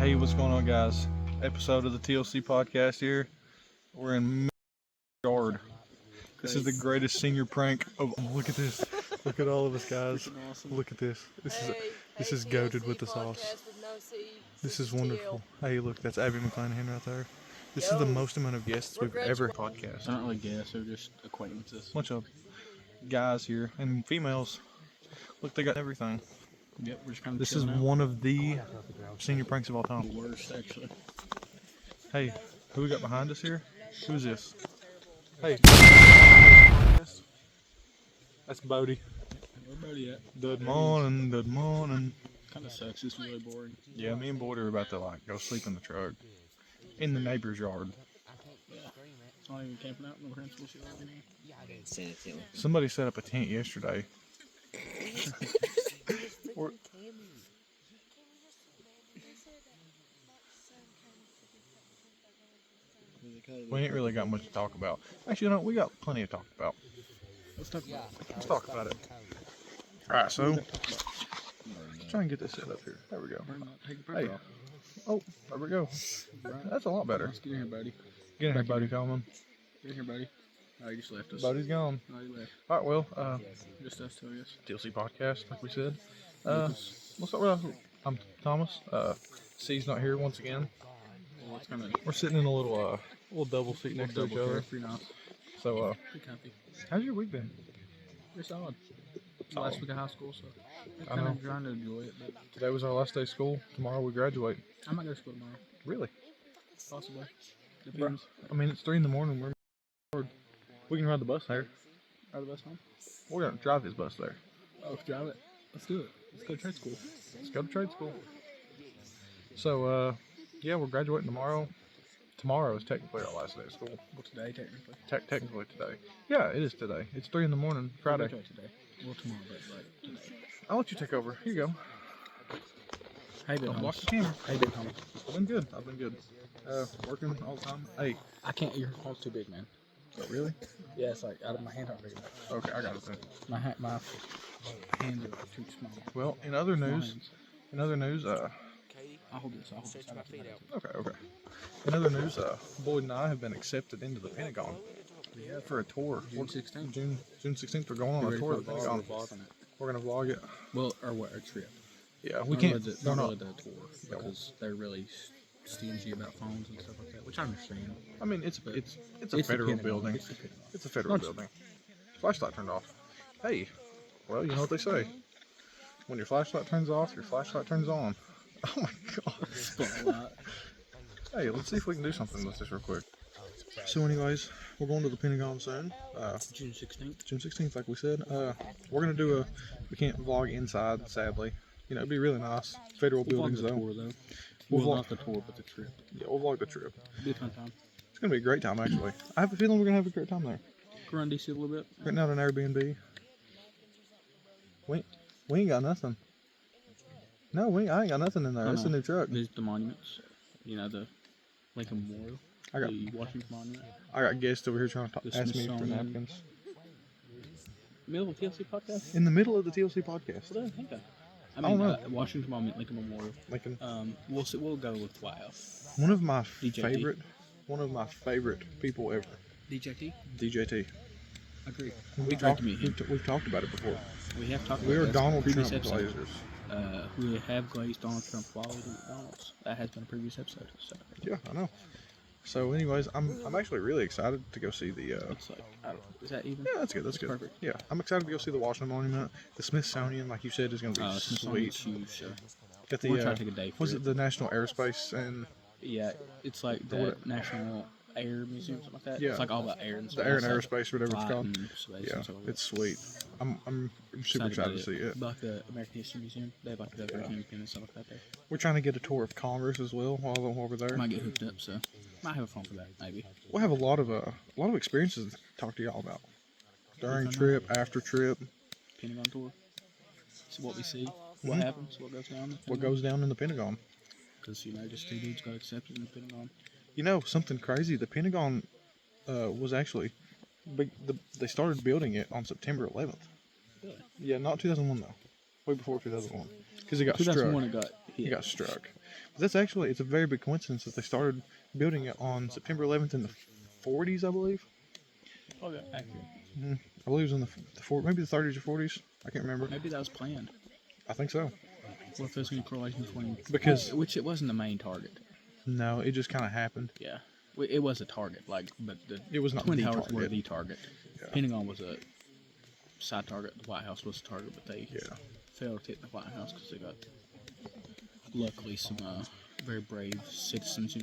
Hey, what's going on, guys? Episode of the TLC podcast here. We're in yard. This is the greatest senior prank of. Look at this. Look at all of us, guys. Awesome. Look at this. This is goated with the sauce. This is wonderful. Hey, look, that's Abby McClanahan right there. This is the most amount of guests we've ever podcast. I don't really guess, they're just acquaintances. Bunch of guys here and females. Look, they got everything. Yep, we're just kind of This is one of the senior pranks of all time. the worst, actually. Hey, who we got behind us here? Who's this? Hey. That's Bodie. Where Bodie at? Good morning, good morning. Kind of sucks, it's really boring. Yeah, me and Boyd are about to go sleep in the truck. In the neighbor's yard. Yeah. It's not even camping out in the principal shit anymore. Somebody set up a tent yesterday. We ain't really got much to talk about. Actually, no, we got plenty to talk about. Let's talk about it. Let's talk about it. Alright, so try and get this set up here. There we go. Take the pressure Hey. off. Oh, there we go. That's a lot better. Let's get in here, Bodie. Get in here, Bodie Coleman. Get in here, Bodie. Oh, you just left us. Bodie's gone. Oh, you left. Alright, well, Just us two, I guess. TLC podcast, like we said. What's up, I'm Thomas. C's not here once again. Well, it's kind of We're sitting in a little double seat next to each other. Pretty nice. So, Pretty comfy. how's your week been? You're solid. It's the last week of high school, so I I'm kind know. of trying to enjoy it, but Today was our last day of school. Tomorrow we graduate. I might go to school tomorrow. Really? Possibly. Depends. I mean, it's 3 in the morning. We can ride the bus there. Ride the bus home? We're gonna drive his bus there. Oh, drive it. Let's do it. Let's go to trade school. Let's go to trade school. So, yeah, we're graduating tomorrow. Tomorrow is technically our last day of school. Well, today, technically. Technically today. Yeah, it is today. It's 3 in the morning, Friday. We'll today. Well, tomorrow, but today. I'll let you take over. Here you go. How you been, Don't block Thomas? the camera. How you been, Thomas? I've been good. I've been good. Working all the time. Hey. I can't. Your phone's too big, man. Oh, really? Yeah, it's like out of my hand already. Okay, I got it then. My hands are too small. Well, in other news, I'll hold this. I got it. Okay. In other news, Boyd and I have been accepted into the Pentagon. Yeah. For a tour. June 16th. June 16th, we're going on a tour of the Pentagon. We're gonna vlog it. Well, or what? A trip. Yeah, we can't. Not No, really the tour because they're really stingy about phones and stuff like that, which I understand. I mean, it's a It's federal the Pentagon. building. It's the Pentagon. It's a federal building. Flashlight turned off. Hey, well, you know what they say. When your flashlight turns off, your flashlight turns on. Oh my god. Spotlight. Hey, let's see if we can do something with this real quick. So anyways, we're going to the Pentagon soon. June 16th. June 16th, like we said. We're going to do we can't vlog inside, sadly. You know, it'd be really nice. Federal buildings, We'll vlog the though. tour, though. We'll Well, vlog- not the tour, but the trip. Yeah, we'll vlog the trip. It'll be a fun time. It's going to be a great time, actually. I have a feeling we're going to have a great time there. Go around DC a little bit. Renting out an Airbnb. We ain't got nothing. No, I ain't got nothing in there. It's a new truck. Visit the monuments. You know, the Lincoln Memorial. I got the Washington Monument. I got guests over here trying to The ask me for Smithsonian. napkins. Middle of TLC podcast? In the middle of the TLC podcast. What do I think of? I don't mean, know. Washington Monument, Lincoln Memorial. Lincoln. We'll go with wow. One of my DJT. favorite people ever. DJT? DJT. Agree. We've tried to meet him. We've talked about it before. We have talked We about are that Donald in Trump previous episode. glazers. We have glazed Donald Trump while we do McDonald's. That has been a previous episode. So Yeah, I know. So, anyways, I'm actually really excited to go see the. it's like, I don't know. Is that even? Yeah, that's good. That's good. Perfect. Yeah, I'm excited to go see the Washington Monument. The Smithsonian, like you said, is going to be Smithsonian's sweet. huge. So Got we're the trying to take a day for was it. it the National Aerospace and Yeah, it's like the National Air Museum, something like that. Yeah. It's like all about air and the stuff. Air and It's like Aerospace, whatever it's flight called. and space Yeah, and stuff like it's sweet. I'm super excited to see it. Like the American History Museum, they have like the American and stuff like that there. We're trying to get a tour of Congress as well while we're there. Might get hooked up, so might have a phone for that, maybe. We'll have a lot of experiences to talk to y'all about during trip, after trip, Pentagon tour. See what we see, what happens, what goes down. what goes down in the Pentagon. Because, you know, just two dudes got accepted in the Pentagon. You know, something crazy. The Pentagon was actually they started building it on September 11th. Really? Yeah, not 2001 though. Way before 2001, because it got struck. 2001 it got He got struck. But that's actually, it's a very big coincidence that they started building it on September 11th in the 40s, I believe. Oh, yeah, accurate. I believe it was in maybe the 30s or 40s. I can't remember. Maybe that was planned. I think so. What if there's any correlation between... Because... Which it wasn't the main target. No, it just kind of happened. Yeah. It was a target, but it was not Twin the Towers target. were the target. Yeah. Pentagon was a side target. The White House was a target, but they failed to hit the White House because they got, luckily, some very brave citizens,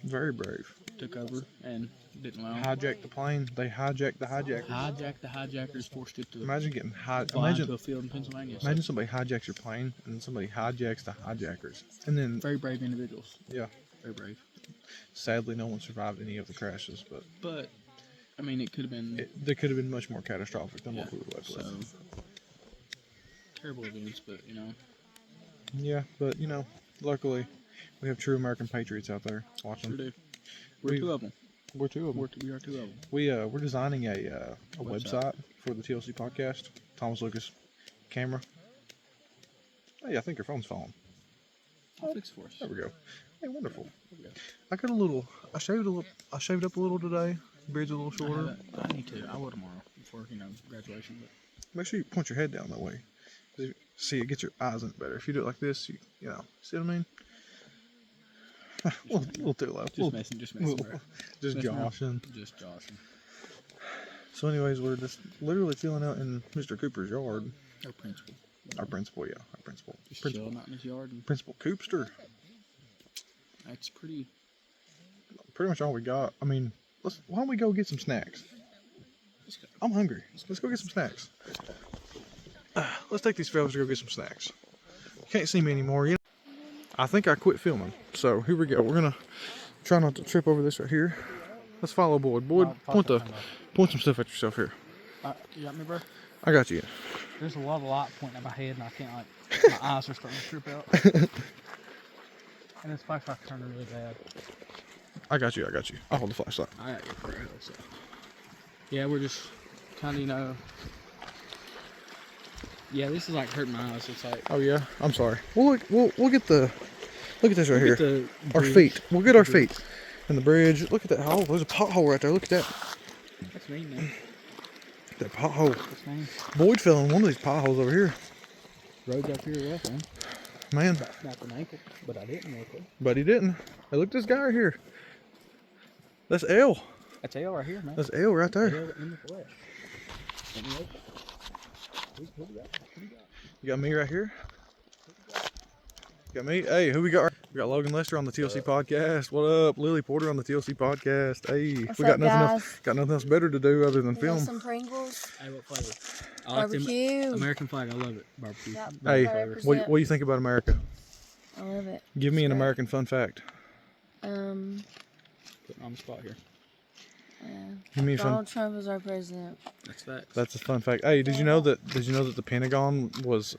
Very brave. took over and didn't allow them. Hijacked the plane. They hijacked the hijackers. Hijacked the hijackers, forced it to Imagine getting fly into a field in Pennsylvania. Imagine somebody hijacks your plane and then somebody hijacks the hijackers. And then... Very brave individuals. Yeah. Very brave. Sadly, no one survived any of the crashes, But I mean, it could have been... They could have been much more catastrophic than what we were left with. Terrible events, but, Yeah, but, luckily, we have true American patriots out there watching. Sure do. We're two of them. We're two of them. We are two of them. We're designing a website for the TLC podcast. Thomas Lucas camera. Hey, I think your phone's falling. I'll fix it for us. There we go. Hey, wonderful. There we go. I got a little. I shaved up a little today. Beard's a little shorter. I need to. I will tomorrow before graduation. But Make sure you point your head down that way. See, it gets your eyes in it better. If you do it like this, see what I mean? a little too low. Just messing. Just joshing. Just joshing. So, anyways, we're just literally chilling out in Mr. Cooper's yard. Our principal. Our principal, yeah, our principal. Just chilling out in his yard. And Principal Coopster. that's pretty much all we got. I mean, why don't we go get some snacks? I'm hungry. Let's go get some snacks. Let's take these fellas to go get some snacks. You can't see me anymore. I think I quit filming. So here we go. We're gonna try not to trip over this right here. Let's follow Boyd. Boyd, point some stuff at yourself here. You got me, bro? I got you. There's a lot of light pointing at my head, and I can't my eyes are starting to trip out. And this flashlight turned really bad. I got you. I'll hold the flashlight. I got you for real. So. Yeah, we're just kind of, Yeah, this is like hurting my eyes. It's like. Oh yeah, I'm sorry. We'll get the. Look at this right here. Our bridge. feet. We'll get our feet. And the bridge. Look at that hole. There's a pothole right there. Look at that. That's me, man. That pothole. That's me. Boyd fell in one of these potholes over here. Roads up here rough, man. Man. Snapped an ankle, but I didn't real quick. But he didn't. Hey, look at this guy right here. That's L. That's L right here, man. That's L right there. L in the flesh. Who we got? You got me right here. You got me. Hey, who we got? We got Logan Lester on the TLC podcast. What up? Lily Porter on the TLC podcast. Hey, What's we got up, nothing guys? else. Got nothing else better to do other than We got film. some Pringles. Hey, what flavor? I like Barbecue. the American flag. I love it. Barbecue. Yep. Hey, 100%. what do you think about America? I love it. Give me an Great. American fun fact. Putting on the spot here. Give me a fun. Donald Trump is our president. That's facts. That's a fun fact. Hey, did you know that the Pentagon was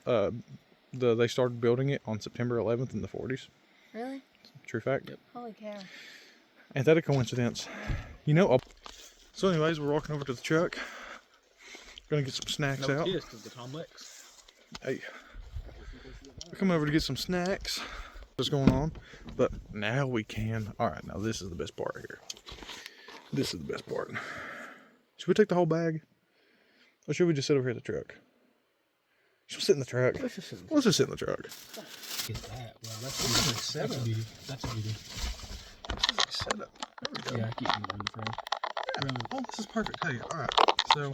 they started building it on September 11th in the 40s? Really? True fact. Yep. Holy cow. Ain't that a coincidence? So anyways, we're walking over to the truck. Gonna get some snacks No out. kiss, because the Tom Lex. Hey, we're coming over to get some snacks. What's going on? But now we can. All right, now this is the best part here. This is the best part. Should we take the whole bag? Or should we just sit over here at the truck? Should we sit in the truck? Let's just sit in Let's just sit in the truck. Get that. Well, that's a beauty. That's a beauty. Set up. There we go. Yeah, I keep them in the frame. Really. Oh, this is perfect. Hey, all right. So,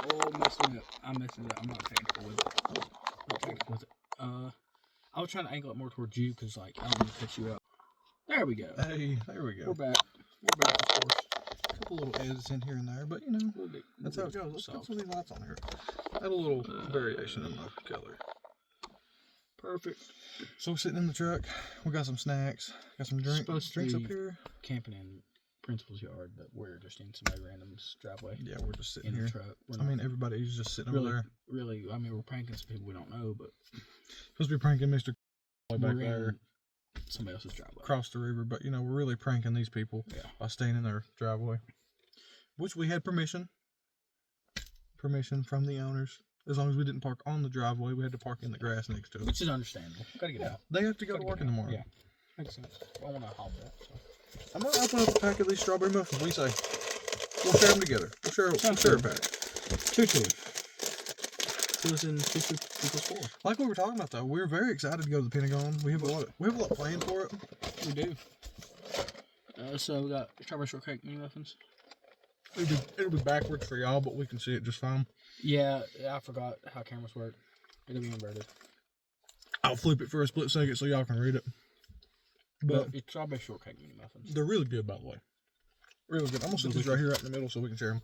Oh, messing up. I'm messing up. I'm not technical with it. Not technical with it. I was trying to angle it more towards you because, like, I don't want to cut you up. There we go. hey, there we go. We're back. We're back, of course. A couple little edits in here and there, but you know, that's how it goes. Let's put some of these lights on here. Add a little variation in the color. Perfect. So we're sitting in the truck. We got some snacks. Got some drinks be up here. Camping in Principal's yard, but we're just in somebody random's driveway. Yeah, we're just sitting In here. the truck. I mean, everybody's just sitting over there. Really, I mean, we're pranking some people we don't know, but Supposed to be pranking Mr. back we're there in somebody else's driveway. across the river, but you know, we're really pranking these people by staying in their driveway, which we had permission from the owners As long as we didn't park on the driveway, we had to park in the grass next to it. Which is understandable. Gotta get out. They have to go to Gotta work get in the out. morning. Yeah. Makes sense. I want to haul that. So. I'm gonna open up a pack of these strawberry muffins. What do you say? We'll share them together. We'll share a pack. 2-2. 2 is in 2 equals 4. Like we were talking about though, we're very excited to go to the Pentagon. We have a lot planned for it. We do. So we got strawberry shortcake mini muffins. It'll be backwards for y'all, but we can see it just fine. Yeah, I forgot how cameras work. It'll be inverted. I'll flip it for a split second so y'all can read it. But it's strawberry shortcake mini muffins. they're really good, by the way. Really good. I'm gonna sit these right here, right in the middle, so we can share them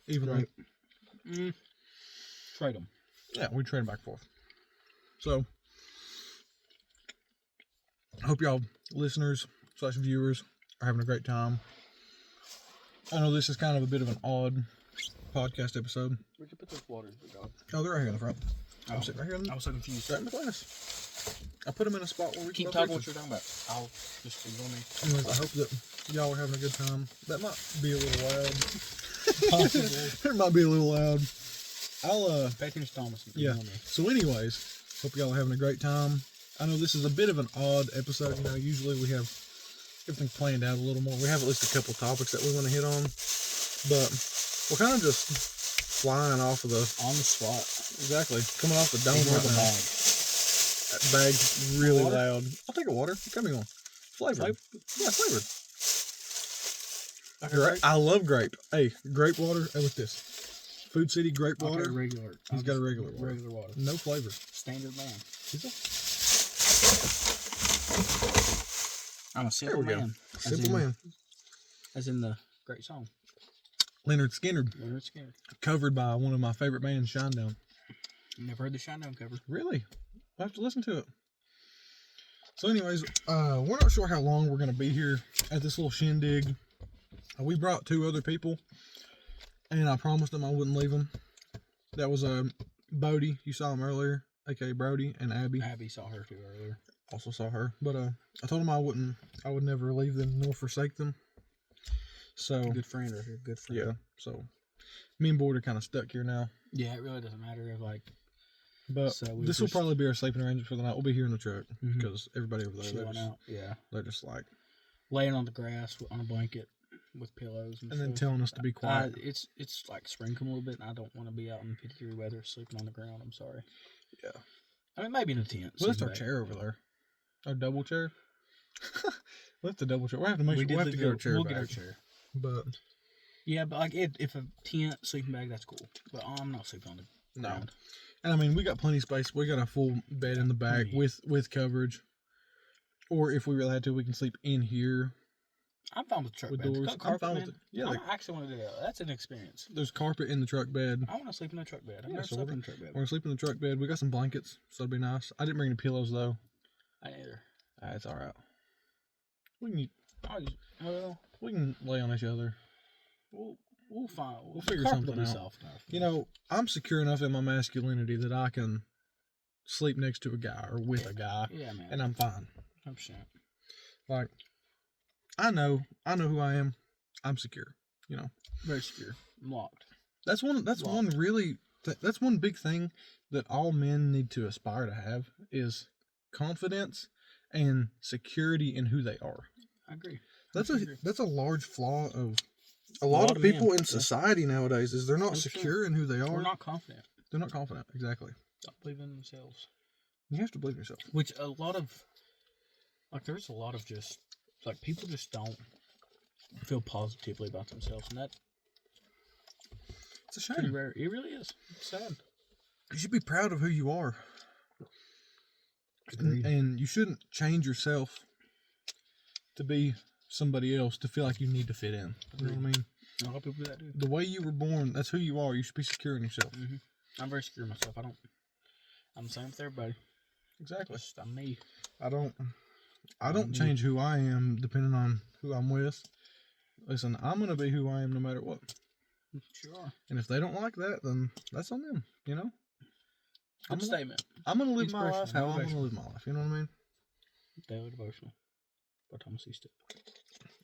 evenly. Trade them. Yeah, we trade back and forth. So, I hope y'all listeners / viewers are having a great time. I know this is kind of a bit of an odd podcast episode. Where'd you put those waters, dog? Oh, they're right here in the front. I'm sitting right here in I was so confused. right in the glass. I put them in a spot where we Keep can talking both what you're talking about. I'll just ignore me. Anyways, I hope that y'all are having a good time. That might be a little loud. Possibly. It might be a little loud. I'll Pay attention to Thomas. Yeah. Ignore me. So anyways, hope y'all are having a great time. I know this is a bit of an odd episode. You know, usually we have everything planned out a little more. We have at least a couple topics that we want to hit on. But we're kind of just flying off of the... On the spot. Exactly. Coming off the dome Ignore right the now. bag. That bag's really Water? loud. I'll take a water. Come on. Flavored. Yeah, flavored. Okay, I love grape. Hey, grape water. Hey, look this. Food City grape Okay, water. regular. He's got a regular water. Regular water. No flavor. Standard man. Is it? I'm a simple There we go. man. Simple man. As in the great song. Leonard Skinner. Leonard Skinner. Covered by one of my favorite bands, Shinedown. Never heard the Shinedown cover. Really? I'll have to listen to it. So anyways, we're not sure how long we're going to be here at this little shindig. We brought 2 other people, and I promised them I wouldn't leave them. That was Bodie. You saw him earlier, aka Brody, and Abby. Abby saw her too earlier. Also saw her. But I told them I would never leave them nor forsake them. So Good friend right here. Good friend. yeah, so me and Boyd are kind of stuck here now. Yeah, it really doesn't matter if like. But So we this will just- probably be our sleeping arrangement for the night. We'll be here in the truck Mhm. because everybody over there, Chilling out. Yeah. they're just like, Laying on the grass on a blanket with pillows and and then stuff. telling us to be quiet. It's like spring come a little bit, and I don't want to be out in 50-degree weather sleeping on the ground. I'm sorry. Yeah. I mean, maybe in a tent. Well, that's our sleeping chair over there. Our double chair. That's the double chair. We'll have to make bag. sure. We'll have to get our chair We'll back. get our chair. But Yeah, but like if a tent sleeping bag, that's cool. But I'm not sleeping on the no. ground. And I mean, we got plenty of space. We got a full bed in the back Plenty. with coverage. Or if we really had to, we can sleep in here. I'm fine with the truck With bed. doors. Got I'm carpet, fine with man. it. Yeah, I like- actually want to do that. That's an experience. There's carpet in the truck bed. I want to sleep in a truck bed. I've Yeah, never so slept we're- in a truck bed. We're gonna sleep in the truck bed. We got some blankets, so it'll be nice. I didn't bring any pillows though. I either. It's all right. We Well, can lay on each other. we'll find. We'll figure carpet will something be out. soft enough. You know, I'm secure enough in my masculinity that I can sleep next to a guy or with a guy, Yeah, man. and I'm fine. 100%. Like, I know who I am. I'm secure. You know, Very secure. I'm locked. that's one really that's one big thing that all men need to aspire to have is confidence and security in who they are. I agree. That's I agree. a large flaw of a lot lot of of people men, in yeah. society nowadays is they're not 100%. secure in who they are. We're not confident. They're not confident. Exactly. Don't believe in themselves. You have to believe in yourself. Which a lot of, like, there's a lot of just, like, people just don't feel positively about themselves, and that's It's a pretty shame. rare. It really is. It's sad. You should be proud of who you are. Agreed. And you shouldn't change yourself to be somebody else to feel like you need to fit in. You know what I mean? A lot of people do that, dude. The way you were born, that's who you are. You should be secure in yourself. I'm very secure in myself. I'm the same with everybody. Exactly. Just, I'm me. I don't change who I am depending on who I'm with. Listen, I'm gonna be who I am no matter what. Sure. And if they don't like that, then that's on them. You know. Good statement. I'm gonna live my life Inspirational, how I'm gonna motivational. live my life. You know what I mean? Daily devotional by Thomas Easton.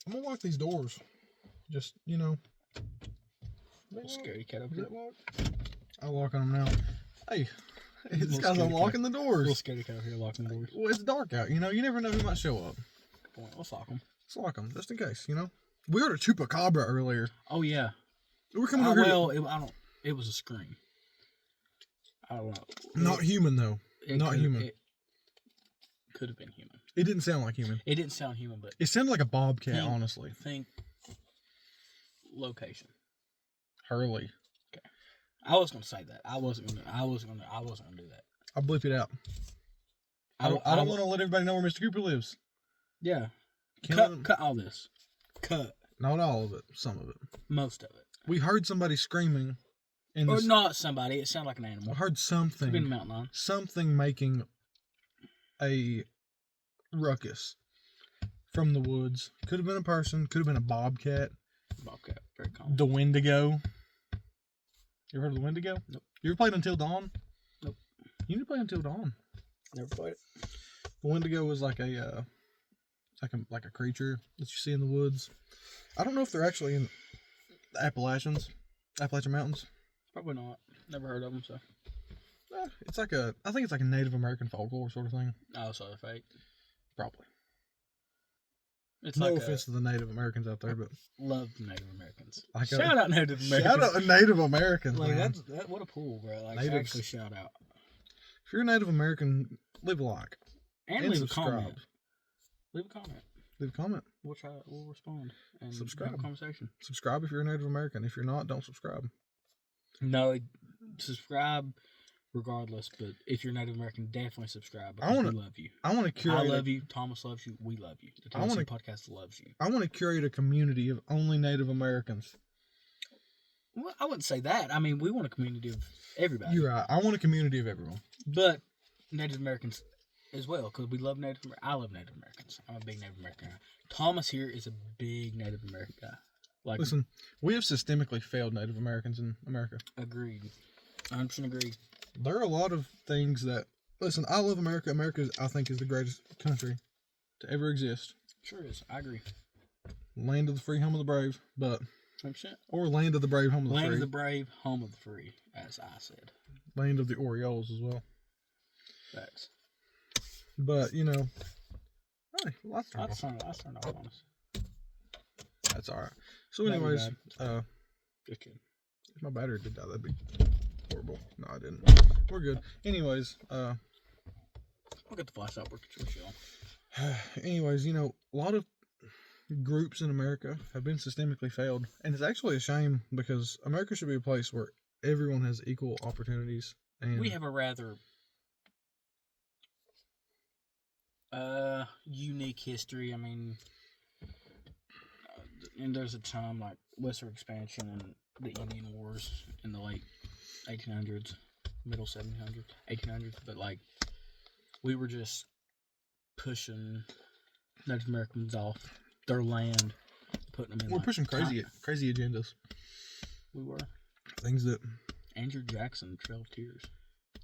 I'm gonna lock these doors. Just you know. Little scary cat over Does here. that lock? I'll lock on them now. Hey, this Little guy's scaredy unlocking the doors. Little scaredy cat here locking doors. Well, it's dark out. You know, you never know who might show up. Good point. Let's lock them. Let's lock them, just in case, you know? We heard a chupacabra earlier. Oh yeah. We're coming over here. Well, it was a scream. I don't know. Not human, though. Not human. It could have been human. It didn't sound like human. It didn't sound human, but It sounded like a bobcat, honestly. think location. Hurley. I was gonna say that. I wasn't gonna do that. I'll bleep it out. I don't want to let everybody know where Mr. Cooper lives. Yeah. Killing- Cut all this. Cut Not all of it. Some of it. most of it. We heard somebody screaming. Or not somebody. It sounded like an animal. I heard Could have been a something. mountain lion. Something making a ruckus from the woods. Could have been a person. Could have been a bobcat. Bobcat. Very common. The Wendigo. You ever heard of the Wendigo? Nope. You ever played Until Dawn? Nope. You need to play Until Dawn. Never played it. The Wendigo was like a creature that you see in the woods. I don't know if they're actually in the Appalachian Mountains. Probably not. Never heard of them, so. I think it's like a Native American folklore sort of thing. Oh, so they're fake. Probably. It's No like offense to the Native Americans out there, but love Native Americans. Like Shout out Native Americans. shout out to Native Americans, Like man. what a pool, bro. Like Natives. actually shout out. If you're a Native American, leave a like. And leave a comment. Leave a comment. Leave a comment. We'll respond and Subscribe. have a conversation. Subscribe if you're a Native American. If you're not, don't subscribe. No, subscribe regardless, but if you're Native American, definitely subscribe because we love you. I want to curate. I love you. Thomas loves you. We love you. The TLC podcast loves you. I want to curate a community of only Native Americans. Well, I wouldn't say that. I mean, we want a community of everybody. You're right. I want a community of everyone. But Native Americans as well, because we love Native Americans. I love Native Americans. I'm a big Native American guy. Thomas here is a big Native American guy. Like, Listen, we have systemically failed Native Americans in America. agreed. 100% agreed. There are a lot of things that... Listen, I love America. America, I think, is the greatest country to ever exist. Sure is. I agree. Land of the free, home of the brave, but... 100%. Or land of the brave, home of the Land free. of the brave, home of the free, as I said. Land of the Orioles as well. Facts. But, you know... Hey, well, I turned off on us. that's alright. So Maybe anyways, bad. Just kidding. if my battery did die, that'd be horrible. No, I didn't. We're good. Anyways, We'll get the flash out. We're chill. anyways, you know, a lot of groups in America have been systemically failed, and it's actually a shame because America should be a place where everyone has equal opportunities. And We have a rather unique history. I mean, and there's a time like Western expansion and the Indian Wars in the late 1800s, middle 1700s, 1800s, but like we were just pushing Native Americans off their land, putting them in. we're like, pushing crazy agendas, We were. things that Andrew Jackson, Trail of Tears,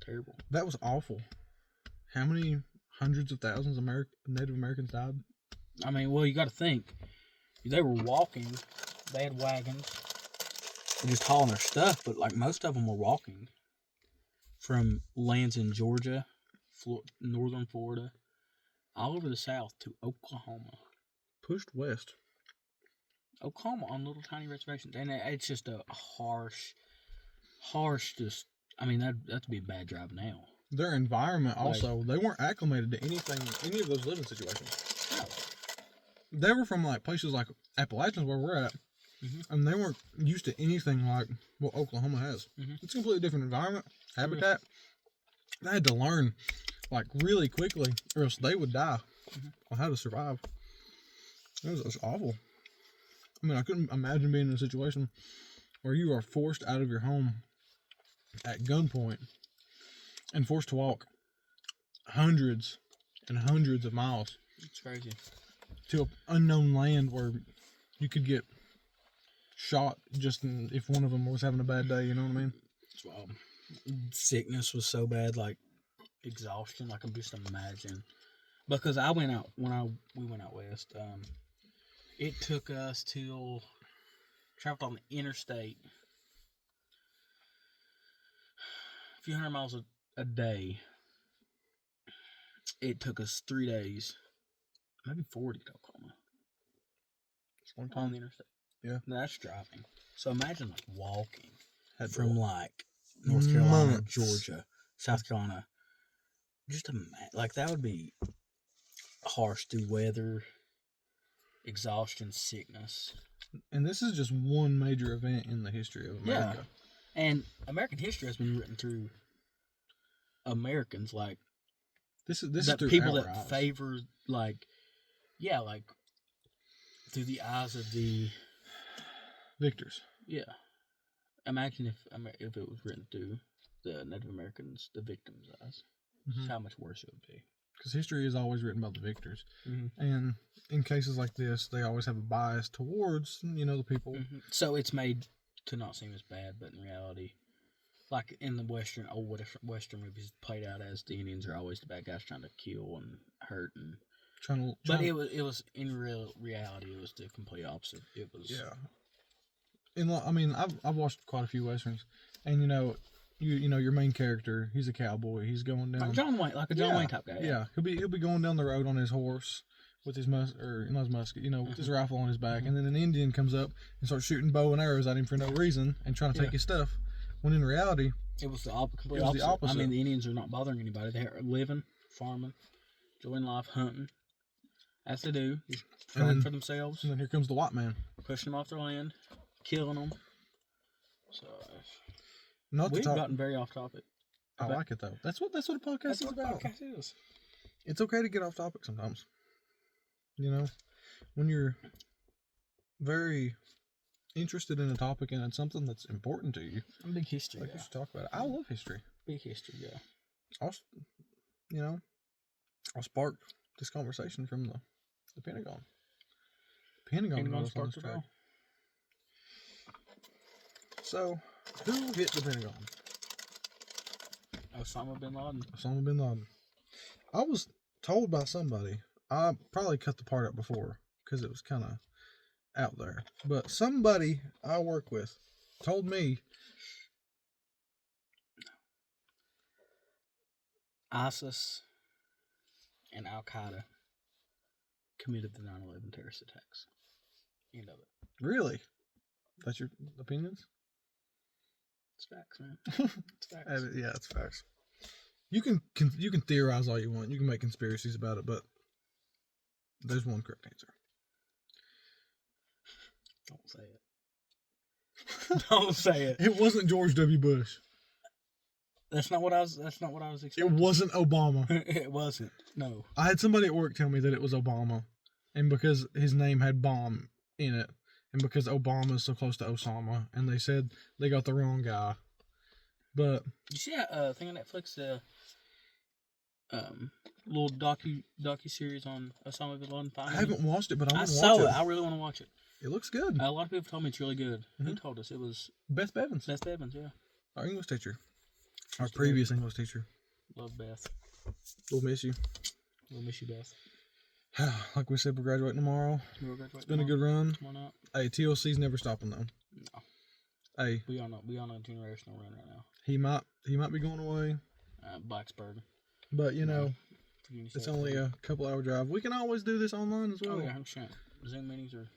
terrible. that was awful. How many hundreds of thousands of Native Americans died? I mean, well, you got to think. They were walking. They had wagons. They're just hauling their stuff, but like most of them were walking from lands in Georgia, northern Florida, all over the South to Oklahoma. Pushed west. Oklahoma on little tiny reservations, and it's just a harsh. Just, I mean, that'd be a bad drive now. Their environment also, they weren't acclimated to any of those living situations. No. They were from like places like Appalachians where we're at, and they weren't used to anything like what Oklahoma has. It's a completely different environment, habitat. They had to learn like really quickly, or else they would die on how to survive. It was awful. I mean, I couldn't imagine being in a situation where you are forced out of your home at gunpoint and forced to walk hundreds and hundreds of miles. It's crazy. To an unknown land where you could get shot just if one of them was having a bad day, you know what I mean? It's wild. Sickness was so bad, like exhaustion. I can just imagine. Because I went out we went out west. It took us till traveled on the interstate few hundred miles a day. It took us 3 days, maybe 40 to Oklahoma It's a long on time. the interstate. Yeah. That's driving. So imagine like walking Had to from walk. like North Carolina, Months. Georgia, South Carolina. Just like that would be harsh through weather, exhaustion, sickness. And this is just one major event in the history of America. Yeah. And American history has been written through Americans, like This is that through people our that eyes. favor, like, yeah, like through the eyes of the victors. yeah. Imagine if it was written through the Native Americans, the victims' eyes. Mhm. How much worse it would be. Because history is always written by the victors. Mhm. And in cases like this, they always have a bias towards, the people. Mm-hmm. So it's made to not seem as bad, but in reality, like in the old Western movies, played out as the Indians are always the bad guys trying to kill and hurt, and but it was in reality, it was the complete opposite. It was I've watched quite a few westerns, and your main character, he's a cowboy. He's going down like John Wayne, like a John Wayne type guy. Yeah, he'll be going down the road on his horse with his musket, with his rifle on his back, and then an Indian comes up and starts shooting bow and arrows at him for no reason and trying to take his stuff. When in reality, it was the complete the opposite. I mean, the Indians are not bothering anybody. They're living, farming, enjoying life, hunting, as they do, just trying for themselves. And then here comes the white man, pushing them off their land, killing them. So we've gotten very off topic. I like it though. That's what a podcast is about. Podcast is. It's okay to get off topic sometimes. When you're very interested in a topic and it's something that's important to you. I'm a big history guy. You should talk about it. I love history. Big history guy. I'll spark this conversation from the Pentagon. Pentagon sparked it all. So, who hit the Pentagon? Osama bin Laden. Osama bin Laden. I was told by somebody, I probably cut the part up before because it was kind of out there, but somebody I work with told me ISIS and Al Qaeda committed the 9/11 terrorist attacks. End of it. Really? That's your opinions? It's facts, man. It's facts. Yeah, it's facts. You can theorize all you want. You can make conspiracies about it, but there's one correct answer. Don't say it. Don't say it. It wasn't George W. Bush. That's not what I was expecting. It wasn't Obama. It wasn't. No. I had somebody at work tell me that it was Obama, and because his name had bomb in it, and because Obama is so close to Osama, and they said they got the wrong guy. But you see that thing on Netflix, little docu series on Osama bin Laden? I haven't watched it, but I want to watch saw it. I really want to watch it. It looks good. A lot of people told me it's really good. Who told us? It was Beth Bevins. Beth Bevins, yeah. Our English teacher. Our previous English teacher. Love Beth. We'll miss you. We'll miss you, Beth. Like we said, we're graduating tomorrow. It's been a good run. Why not? Hey, TLC's never stopping though. No. Hey, we on a generational run right now. He might be going away. Blacksburg. But it's only a couple hour drive. We can always do this online as well. Oh yeah, 100%. Zoom meetings are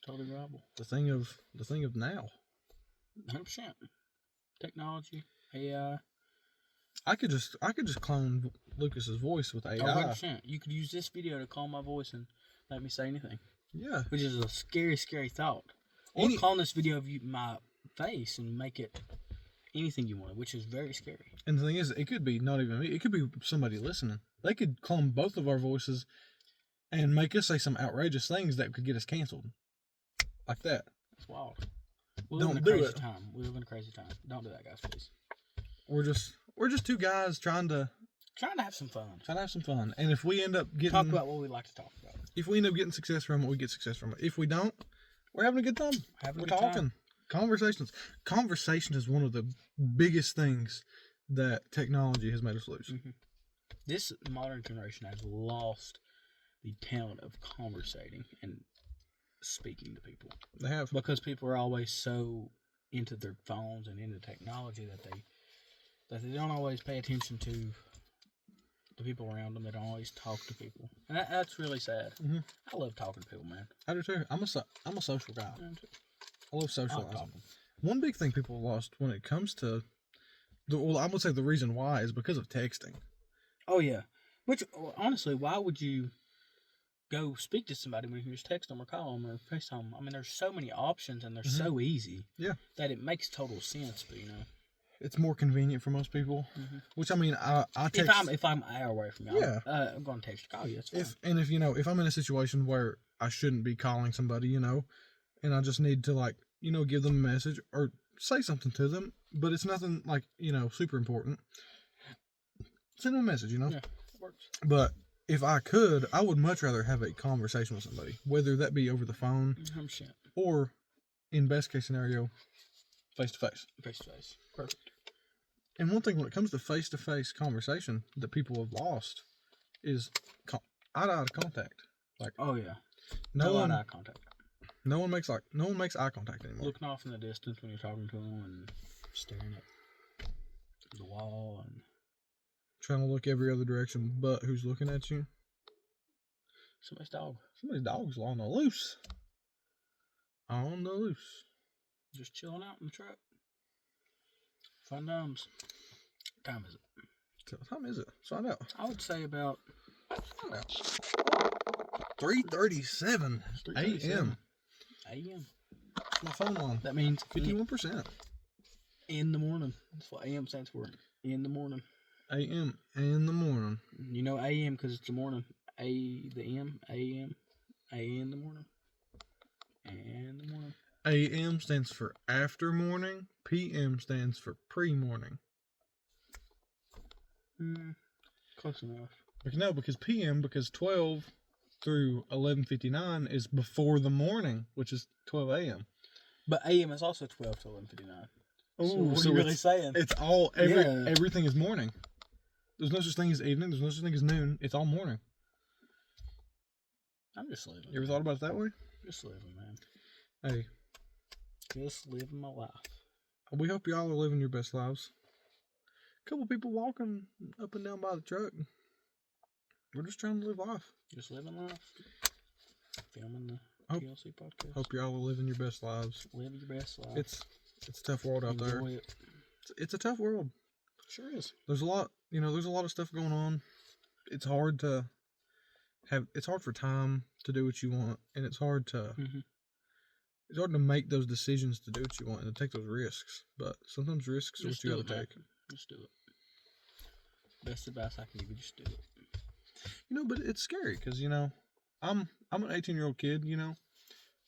totally viable. The thing of now. 100%. Technology, AI. I could just clone Lucas's voice with AI. 100%. You could use this video to clone my voice and let me say anything. Yeah. Which is a scary, scary thought. Or clone this video of my face and make it anything you want, which is very scary. And the thing is, it could be not even me. It could be somebody listening. They could clone both of our voices and make us say some outrageous things that could get us canceled. Like that. That's wild. We live in a crazy time. We live in a crazy time. Don't do that, guys, please. We're just two guys trying to have some fun. And if we end up getting talk about what we like to talk about. If we end up getting success from it, we get success from it. If we don't, we're having a good time. We're talking. Conversations. Conversation is one of the biggest things that technology has made us lose. Mm-hmm. This modern generation has lost the talent of conversating and speaking to people. They have. Because people are always so into their phones and into technology that that they don't always pay attention to the people around them. They don't always talk to people, and that's really sad. Mm-hmm. I love talking to people, man. I do too. I'm a social guy. I love I socializing. like talking. One big thing people lost when it comes to I'm gonna say the reason why is because of texting. Oh yeah, which honestly, why would you go speak to somebody when you can just text them or call them or FaceTime? I mean, there's so many options and they're so easy. Yeah. That it makes total sense, but It's more convenient for most people. Mhm. Which I mean, I text. if I'm an hour away from you, Yeah. I'm going to text or call you. That's fine. If I'm in a situation where I shouldn't be calling somebody, and I just need to give them a message or say something to them, but it's nothing super important. Send them a message, Yeah, it works. But if I could, I would much rather have a conversation with somebody, whether that be over the phone or, in best case scenario, face to face. Face to face. Perfect. And one thing when it comes to face conversation that people have lost is eye-to-eye contact. Oh yeah. No one eye contact. No one makes eye contact anymore. Looking off in the distance when you're talking to them and staring at the wall and trying to look every other direction but who's looking at you. Somebody's dog. Somebody's dog's on the loose. On the loose. Just chilling out in the truck. Fun times. What time is it? What time is it? Find out. I would say about 3:37 a.m. a.m. My phone on. That means 51%. in the morning. That's what AM stands for. In the morning. A.m. in the morning. You know AM because it's the morning. The M, AM, A in the morning. And the morning. A.m. stands for after morning. P.M. stands for pre-morning. Close enough. Because P.M. because 12 through 11:59 is before the morning, which is 12 a.m. But AM is also 12 to 11:59. Oh, so what are you really saying? It's all everything is morning. There's no such thing as evening. There's no such thing as noon. It's all morning. I'm just living. You ever thought about it that way? Just living, man. Hey. Just living my life. We hope y'all are living your best lives. A couple people walking up and down by the truck. We're just trying to live life. Just living life. Filming the TLC podcast. Hope y'all are living your best lives. Live your best life. It's a tough world out there. Enjoy it. It's a tough world. Sure is. There's a lot of stuff going on. It's hard for time to do what you want, and it's hard to make those decisions to do what you want and to take those risks. But sometimes risks are what you gotta take. Just do it. Best advice I can give you, just do it. But it's scary because I'm an 18-year-old kid.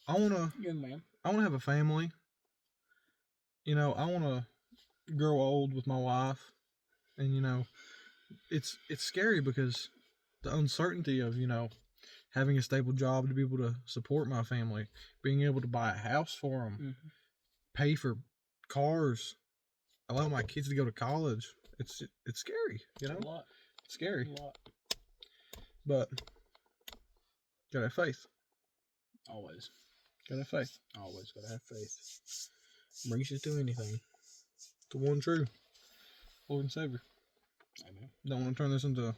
I wanna Young man. I wanna have a family. I wanna grow old with my wife, and it's scary because the uncertainty of having a stable job to be able to support my family, being able to buy a house for them, pay for cars, allow my kids to go to college. It's scary, A lot. It's scary. A lot. But gotta have faith. Always. Gotta have faith. Always gotta have faith. Brings you to anything. The one true Lord and Savior. Amen. Don't want to turn this into, a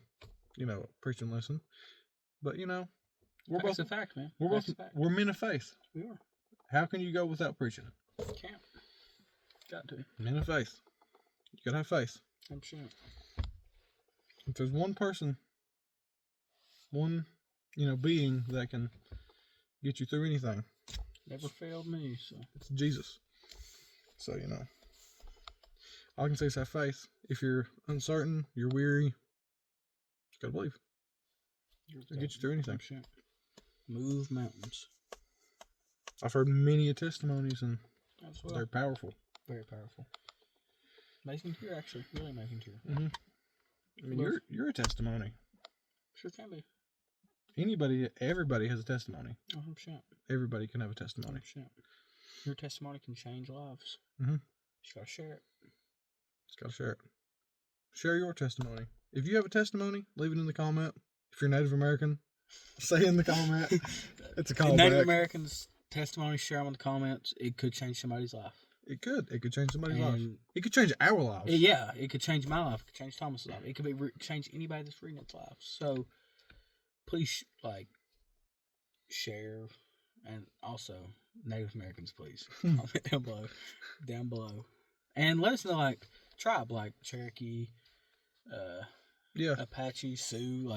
preaching lesson. But we're That's both a fact, man. we're men of faith. We are. How can you go without preaching? Can't. Got to. Men of faith. You gotta have faith. I'm sure. If there's one person, being that can get you through anything, Never failed me, so. it's Jesus. So, all I can say is have faith. If you're uncertain, you're weary, just gotta believe. It'll get you through anything. Sure. Move mountains. I've heard many testimonies, and As well. they're powerful. Very powerful. Making tear, actually. Really making tear. Mm-hmm. I mean, you're a testimony. Sure can be. Everybody has a testimony. 100%. Everybody can have a testimony. 100%. Your testimony can change lives. Mm-hmm. Just gotta share it. Just gotta share it. Share your testimony. If you have a testimony, leave it in the comment. If you're Native American, say in the comment. It's a callback. Native Americans' testimony, share them in the comments. It could change somebody's life. It could. It could change somebody's life. And It could change our lives. yeah, it could change my life. It could change Thomas's life. It could change anybody that's reading its life. So please, share, and also Native Americans, please comment down below, and let us know tribe, Cherokee, Yeah. Apache, Sioux,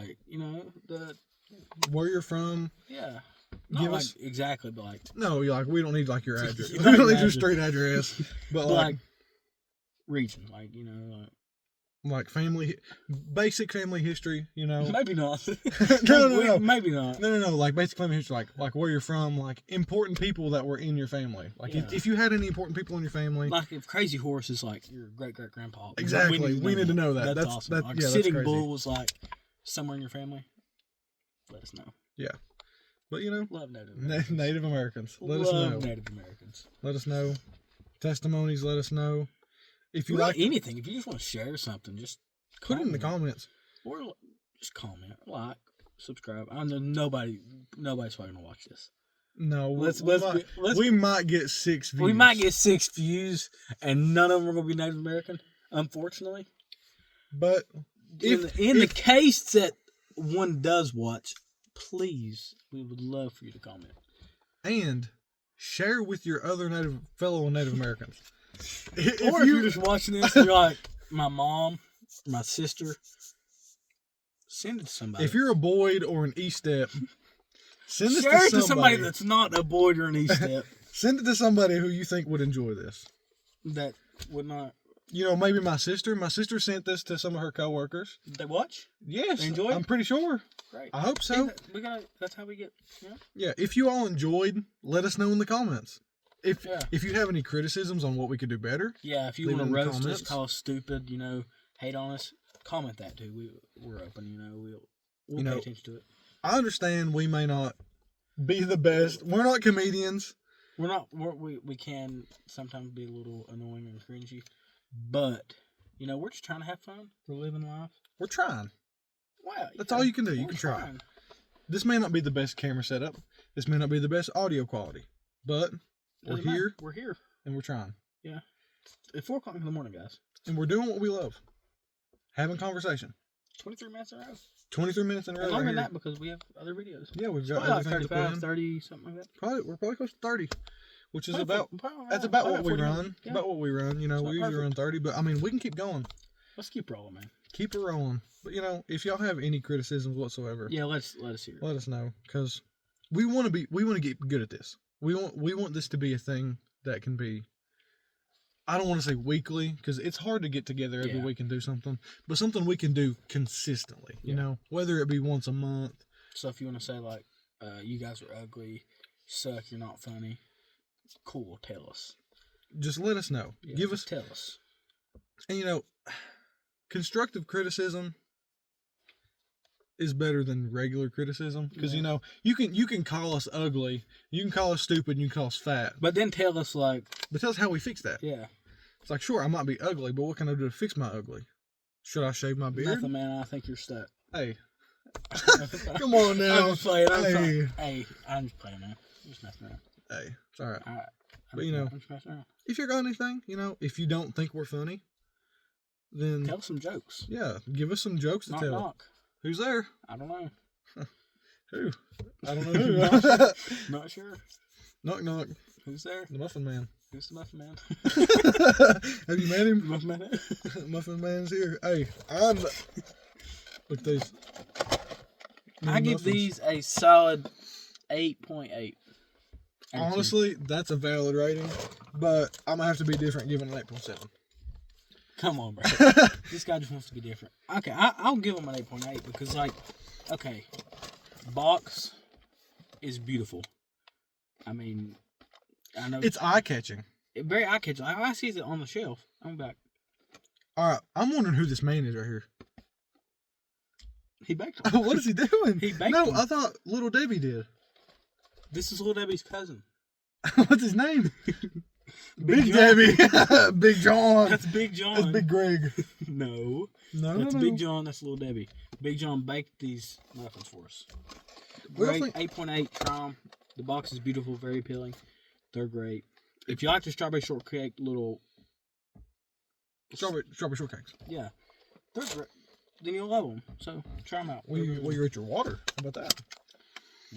the Where you're from. yeah. Not Give us exactly, but no, we don't need your address. You We don't don't need need your address. straight address. But region, family, basic family history. maybe not. No. Maybe not. No. Basic family history, where you're from, important people that were in your family. If you had any important people in your family, If Crazy Horse is your great great grandpa, exactly, we need to know that. That's awesome. Sitting that's crazy. Bull was somewhere in your family. Let us know. Yeah, but Love Native Americans. Native Americans. Let us Love know. Native Americans. Let us know. Testimonies. Let us know. If you like anything, if you just want to share something, just put it in the comments. Or just comment, subscribe. I know nobody's probably gonna watch this. No, we might get 6 views. We might get 6 views, and none of them are gonna be Native American, unfortunately. But in the case that one does watch, please, we would love for you to comment and share with your other fellow Native Americans. Or if you're just watching this, and you're like, my mom, my sister, send it to somebody. If you're a Boyd or an E-Step, send it share it to to somebody that's not a Boyd or an E-Step. Send it to somebody who you think would enjoy this. That would not. Maybe my sister. My sister sent this to some of her coworkers. Did they watch? Yes, they enjoy it? I'm pretty sure. Great. I hope so. That's how we get. Yeah. Yeah. If you all enjoyed, let us know in the comments. If you have any criticisms on what we could do better. Yeah. If you want to roast us, call us stupid, hate on us, comment that too. We're open. We'll pay attention to it. I understand we may not be the best. We're not comedians. We're not. We can sometimes be a little annoying and cringy, but we're just trying to have fun. We're living life. We're trying. Wow. That's all you can do. You can try. This may not be the best camera setup. This may not be the best audio quality, but we're here. We're here, and we're trying. Yeah. At 4 o'clock in the morning, guys. And we're doing what we love. Having conversation. 23 minutes in a row. 23 minutes in a row. Longer than that because we have other videos. Yeah, we've got like everything 35, 30, something like that. We're probably close to 30, which is about what we run. Yeah. About what we run. We usually run 30, but we can keep going. Let's keep rolling, man. Keep it rolling. But if y'all have any criticisms whatsoever, yeah, let us hear it. Let us know, because we want to get good at this. We want this to be a thing that can be. I don't want to say weekly, because it's hard to get together every week and do something, but something we can do consistently. Whether it be once a month. So if you want to say you guys are ugly, suck, you're not funny, cool, tell us. Just let us know. Yeah, tell us. And constructive criticism is better than regular criticism, because you can call us ugly, you can call us stupid, you can call us fat, but then tell us but tell us how we fix that. Yeah, it's sure, I might be ugly, but what can I do to fix my ugly? Should I shave my beard? Nothing, man. I think you're stuck. Hey, come on now. I'm just playing. I'm just playing, man. I'm just messing around. Hey, it's all right. But I'm just messing around. If you got anything, if you don't think we're funny, then tell some jokes. Yeah, give us some jokes to tell. Knock. Who's there? I don't know. Who? I don't know who. Not sure. Knock knock. Who's there? The Muffin Man. Who's the Muffin Man? Have you met him? Muffin Man. Muffin Man's here. Hey, look at these. I give these a solid 8.8. Honestly, that's a valid rating, but I'm gonna have to be different, giving an 8.7. Come on, bro. This guy just wants to be different. Okay, I'll give him an 8.8 because, okay, box is beautiful. I know it's eye-catching. Very eye-catching. I see it on the shelf. I'm back. All right, I'm wondering who this man is right here. He baked them. What is he doing? He baked them. I thought Little Debbie did. This is Little Debbie's cousin. What's his name? Big Debbie. Big John. That's Big John. That's Big Greg. No. That's Big John. That's Little Debbie. Big John baked these muffins for us. Great. 8.8. Try them. The box is beautiful. Very appealing. They're great. If you like the strawberry shortcake little, Strawberry shortcakes. yeah, they're great. Then you'll love them. So try them out. Will you rate your water? How about that?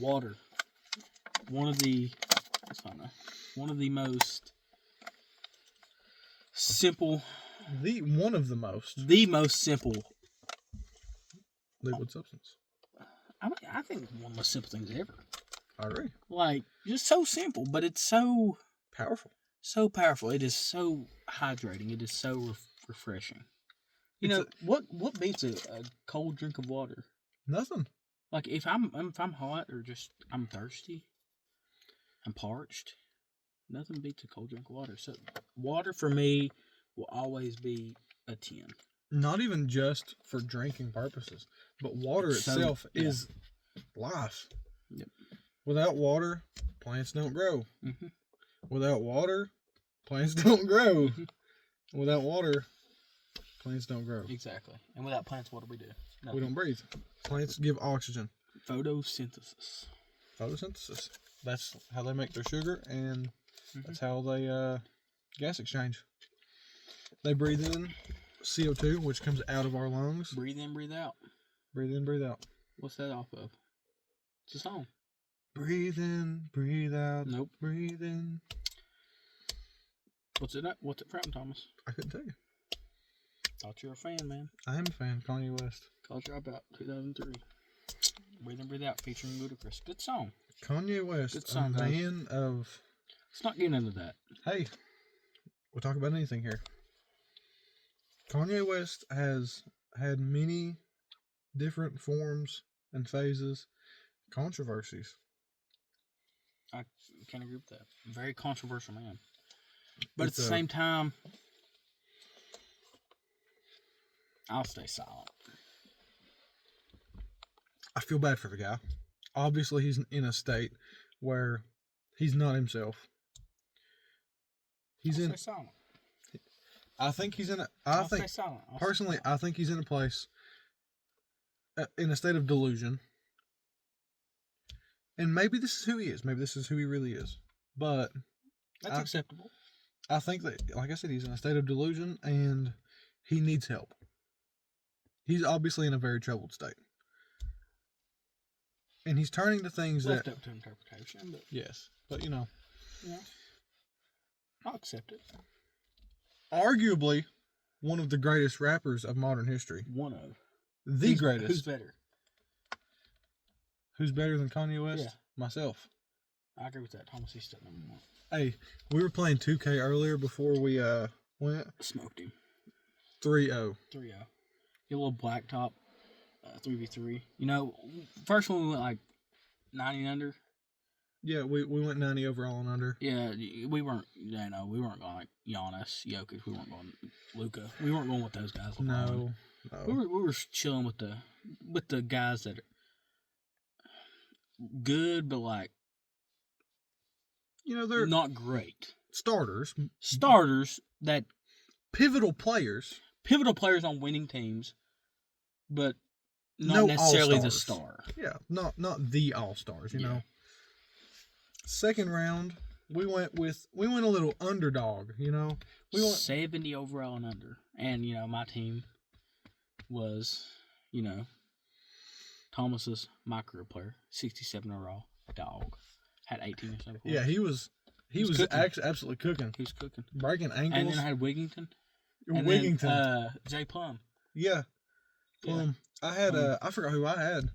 Water. One of the most simple. One of the most The most simple. liquid substance. I think it's one of the most simple things ever. I agree. Like, just so simple, but it's so Powerful. so powerful. It is so hydrating. It is so refreshing. You know what beats a cold drink of water? Nothing. Like if I'm hot or just I'm thirsty, I'm parched. Nothing beats a cold drink of water. So water for me will always be a 10. Not even just for drinking purposes, but water itself is life. Yep. Without water, plants don't grow. Mm-hmm. Without water, plants don't grow. Mm-hmm. Without water, plants don't grow. Exactly. And without plants, what do we do? Nothing. We don't breathe. Plants give oxygen. Photosynthesis. Photosynthesis. That's how they make their sugar, and that's how they gas exchange. They breathe in CO2, which comes out of our lungs. Breathe in, breathe out. Breathe in, breathe out. What's that off of? It's a song. Breathe in, breathe out. Nope. Breathe in. What's it from, Thomas? I couldn't tell you. Thought you're a fan, man. I am a fan. Kanye West. College Dropout, 2003. Breathe in, breathe out, featuring Ludacris. Good song. Kanye West, Good song, a guys. man of... Let's not get into that. Hey, we'll talk about anything here. Kanye West has had many different forms and phases, controversies. I can't agree with that. Very controversial man. But It's at the same time, I'll stay silent. I feel bad for the guy. Obviously, he's in a state where he's not himself. He's I'll in. stay silent. I think he's in a. I'll stay silent. Personally, I think he's in a place, in a state of delusion. And maybe this is who he is. Maybe this is who he really is. But That's acceptable. I think that, like I said, he's in a state of delusion and he needs help. He's obviously in a very troubled state. And he's turning to things Left that... up to interpretation, but Yes. But, you know... yeah, I'll accept it. Arguably, one of the greatest rappers of modern history. One of. The greatest. Who's better? Who's better than Kanye West? Yeah. Myself. I agree with that. Thomas, he's still number one. Hey, we were playing 2K earlier before we went. Smoked him. 3-0. 3-0. Get a little blacktop. 3v3. You know, first one we went like 90 under. Yeah, we went 90 overall and under. Yeah, we weren't. You know, we weren't going like Giannis, Jokic. We weren't going Luka. We weren't going with those guys. No. We were chilling with the guys that are good, but like, you know, they're not great starters. Starters that Pivotal players on winning teams, but not No necessarily the all-stars. star. Yeah, not the all-stars, you know. Second round, we went a little underdog, you know. We went 70 overall and under. And, you know, my team was, you know, Thomas's my career player, 67 overall, dog. Had 18 or something. Yeah, he was cooking. absolutely cooking. He was cooking. Breaking ankles. And then I had Wigington. And Wigington. then Jay Plum. Yeah. Yeah. I had I forgot who I had.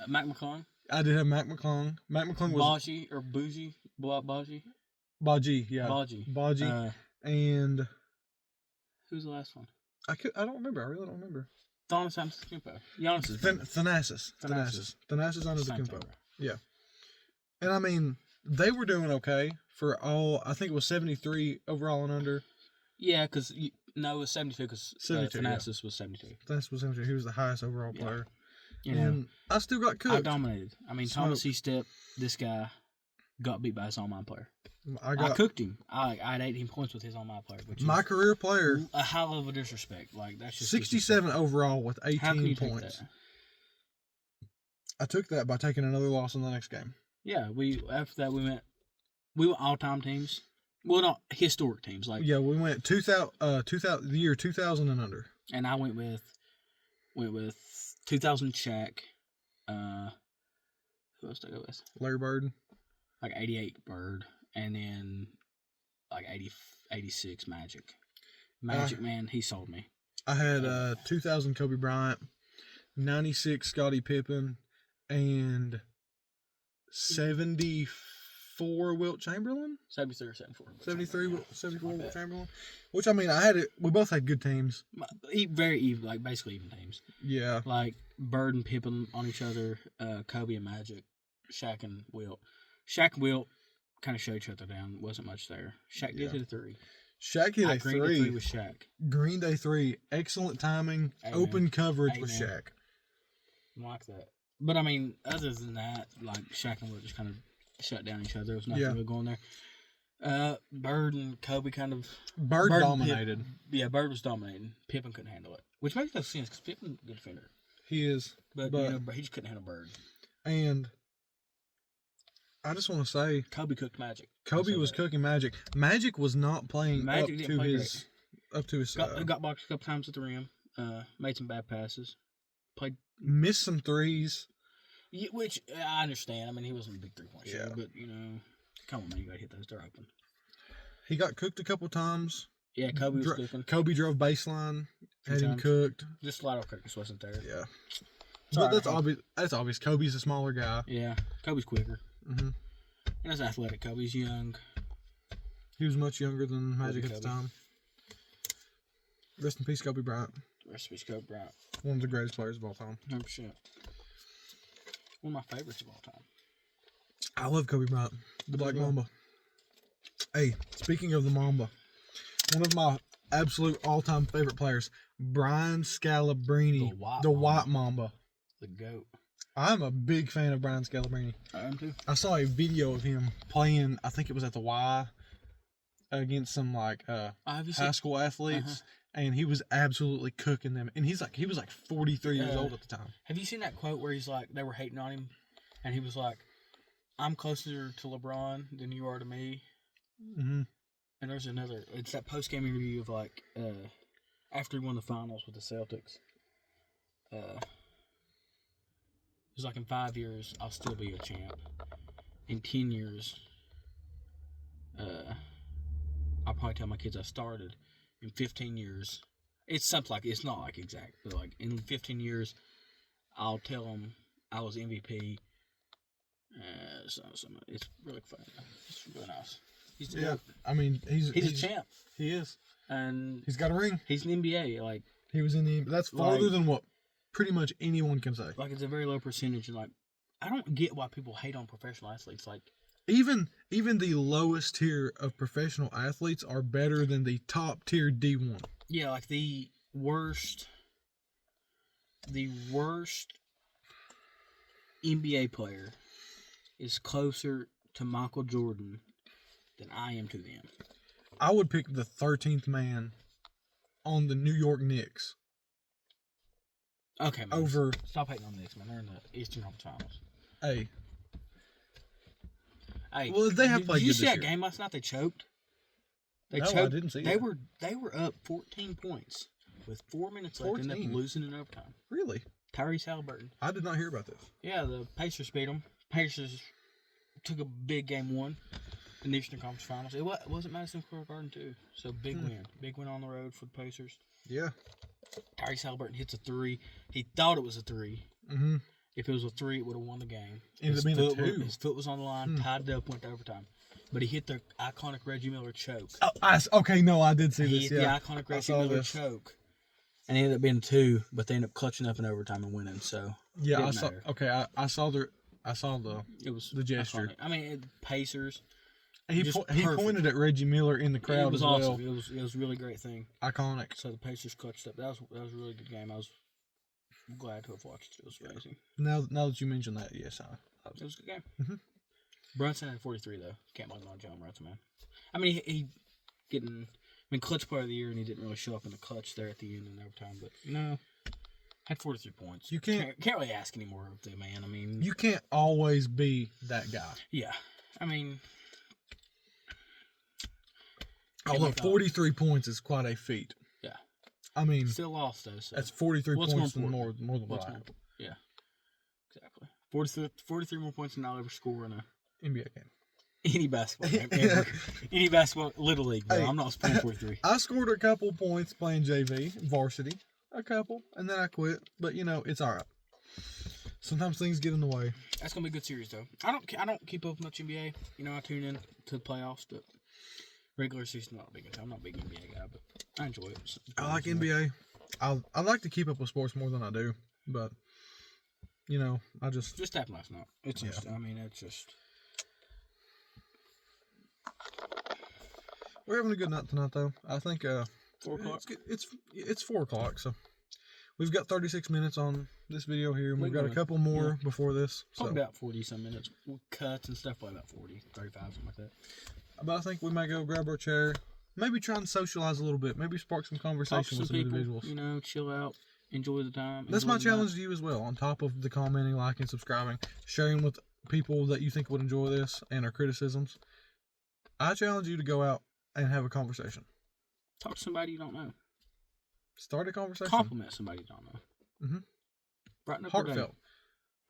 Mac McClung. I did have Mac McClung. Mac McClung was Baji or Bougie. Baji. Baji, yeah. Baji. And Who's the last one? I don't remember. I really don't remember. Thomas Antetokounmpo. Giannis is Thanasis. Thanasis Antetokounmpo. Yeah. And I mean, they were doing okay for all. I think it was 73 overall and under. Yeah, because no, it was 72 because 72, Thanasis was 72. Thanasis was 72. He was the highest overall player. You know, And I still got cooked. I dominated. I mean, Thomas Step, this guy, got beat by his online player. I cooked him. I had 18 points with his online player. Which my career player. A high level of disrespect. Like, that's just 67 overall with How can 18 you take points. that? I took that by taking another loss in the next game. Yeah, after that we went all time teams. Well, not historic teams. Like, Yeah, we went 2000, the year 2000 and under. and I went with 2000 Shaq. Who else did I go with? Larry Bird. Like 88 Bird, and then like 86 Magic. Magic, man, he sold me. I had 2000 Kobe Bryant, 96 Scottie Pippen, and 74 Wilt Chamberlain. 73 or 74. 74 Wilt Chamberlain. Which, I mean, I had it. We both had good teams. Very even, like basically even teams. Yeah. Like Bird and Pippen on each other, Kobe and Magic, Shaq and Wilt. Shaq and Wilt kind of showed each other down. Wasn't much there. Shaq did hit a three. Shaq hit a Green three. three with Shaq. Green Day 3. Excellent timing. Amen. Open coverage with Amen. Shaq. I like that. But I mean, other than that, like Shaq and Wilt just kind of shut down each other. There was nothing really going there. Bird and Kobe kind of. Bird dominated. Bird was dominating. Pippen couldn't handle it, which makes no sense because Pippen's a good defender. He is. But you know, he just couldn't handle Bird. And I just want to say, Kobe cooked Magic. Kobe was cooking Magic. Magic was not playing Magic up didn't to play his. Up to his. Got boxed a couple times at the rim. Made some bad passes. Played. Missed some threes. Yeah, which I understand. I mean, he wasn't a big 3-point shooter, Yeah. but you know, come on, man, you gotta hit those. They're open. He got cooked a couple times. Yeah, Kobe was cooking. Kobe drove baseline. Had him times. cooked. Just lateral quickness wasn't there. Yeah. Sorry, But that's obvious. That's obvious. Kobe's a smaller guy. Yeah, Kobe's quicker. Mm-hmm. And that's athletic. Kobe's young. He was much younger than Magic at the Kobe. time. Rest in peace, Kobe Bryant. Rest in peace, Kobe Bryant. One of the greatest players of all time. 100%. One of my favorites of all time. I love Kobe Bryant, the Black Mamba. Hey, speaking of the Mamba, one of my absolute all-time favorite players, Brian Scalabrine, The White Mamba. The GOAT. I'm a big fan of Brian Scalabrine. I am too. I saw a video of him playing, I think it was at the Y, against some like high school athletes, and he was absolutely cooking them. And he was like 43 years old at the time. Have you seen that quote where he's like, they were hating on him, and he was like, "I'm closer to LeBron than you are to me." Mm-hmm. And there's another. It's that post game interview of like after he won the finals with the Celtics. He's like, in 5 years, I'll still be a champ. In 10 years, I'll probably tell my kids I started. In 15 years, it's something like, it's not like exact, but like in 15 years, I'll tell them I was MVP. So it's really fun. It's really nice. I mean, he's a champ. He is. And He's got a ring. he's an NBA. Like, He was in the. That's farther than what pretty much anyone can say. like it's a very low percentage. And like, I don't get why people hate on professional athletes. Like, Even the lowest tier of professional athletes are better than the top tier D1. yeah, like the worst NBA player is closer to Michael Jordan than I am to them. I would pick the 13th man on the New York Knicks Okay, man. over. Stop hating on the Knicks, man. They're in the Eastern Conference Finals. Hey, Hey, well, they have played Did you good see this that year. game last night? They choked. No, I didn't see They that. were up 14 points with 4 minutes left, and ended 14? up losing in overtime. Really? Tyrese Halliburton. I did not hear about this. Yeah, the Pacers beat them. Pacers took a big game one in the Eastern Conference Finals. It wasn't Madison Square Garden too, so big win on the road for the Pacers. Yeah. Tyrese Halliburton hits a three. He thought it was a three. Mm-hmm. If it was a three, it would have won the game. Ended up being a two. His foot was on the line, tied it up, went to overtime. But he hit the iconic Reggie Miller choke. Oh, okay, no, I did see He this. hit Yeah. the iconic Reggie Miller choke. And it ended up being two, but they ended up clutching up in overtime and winning. So Yeah, I didn't saw. matter. Okay, I saw the. It was the gesture. iconic. I mean, Pacers. He Just he perfect. pointed at Reggie Miller in the crowd It was as well. awesome. It was a really great thing. Iconic. So the Pacers clutched up. That was a really good game. I was glad to have watched it. It was amazing. Now that you mention that, yes, It was a good game. Mhm. Brunson had 43 though. Can't blame it on John Brunson, man. I mean, he clutch player of the year, and he didn't really show up in the clutch there at the end and overtime. But had 43 points. You can't really ask any more of the man. I mean, you can't always be that guy. yeah. I mean, Although 43 points is quite a feat. Yeah. I mean, Still lost though. So. that's 43 What's points more more important? than what What's I more have. important? Yeah. Exactly. 43 more points than I'll ever score in a NBA game. any basketball game ever. Any basketball, Little League, bro. Hey, I'm not scoring 43. I scored a couple points playing JV, varsity. A couple. And then I quit. But, you know, it's all right. Sometimes things get in the way. That's gonna be a good series though. I don't keep up much NBA. You know, I tune in to the playoffs, but regular season not big into. I'm not a big NBA guy, but I enjoy it. I like NBA. I like to keep up with sports more than I do, but you know, I just happened last night. It's just, I mean, it's just. We're having a good night tonight, though. I think 4 o'clock. It's 4 o'clock, so we've got 36 minutes on this video here, and we've got a Wait, couple more before this. So. Probably about 40 some minutes. With cuts and stuff, probably about 40, 35, something like that. But I think we might go grab our chair, maybe try and socialize a little bit, maybe spark some conversation with some people, individuals. You know, chill out, enjoy the time. That's my challenge to you as well. On top of the commenting, liking, subscribing, sharing with people that you think would enjoy this and our criticisms, I challenge you to go out and have a conversation. Talk to somebody you don't know. Start a conversation. Compliment somebody you don't know. Mm-hmm. Brighten up Heartfelt.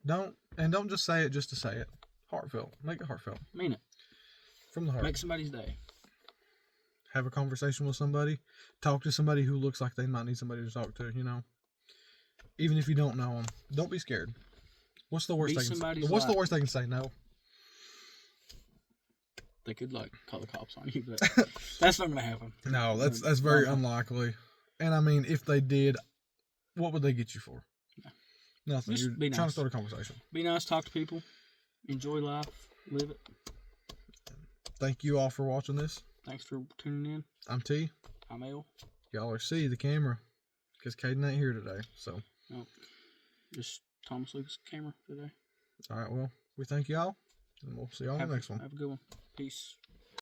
Don't just say it just to say it. Heartfelt. Make it heartfelt. Mean it. From the heart. Make somebody's day. Have a conversation with somebody. Talk to somebody who looks like they might need somebody to talk to, you know. Even if you don't know them. Don't be scared. What's the worst they can say? What's the worst they can say? No. They could call the cops on you, but that's not gonna happen. No, that's very unlikely. And I mean, if they did, what would they get you for? No. Nothing. Just You're be trying nice. to start a conversation. Be nice, talk to people, enjoy life, live it. Thank you all for watching this. Thanks for tuning in. I'm T. I'm L. Y'all are C, the camera, because Caden ain't here today. So. No, just Thomas Lucas' camera today. All right. Well, we thank y'all, and we'll see y'all on the next one. Have a good one. Peace.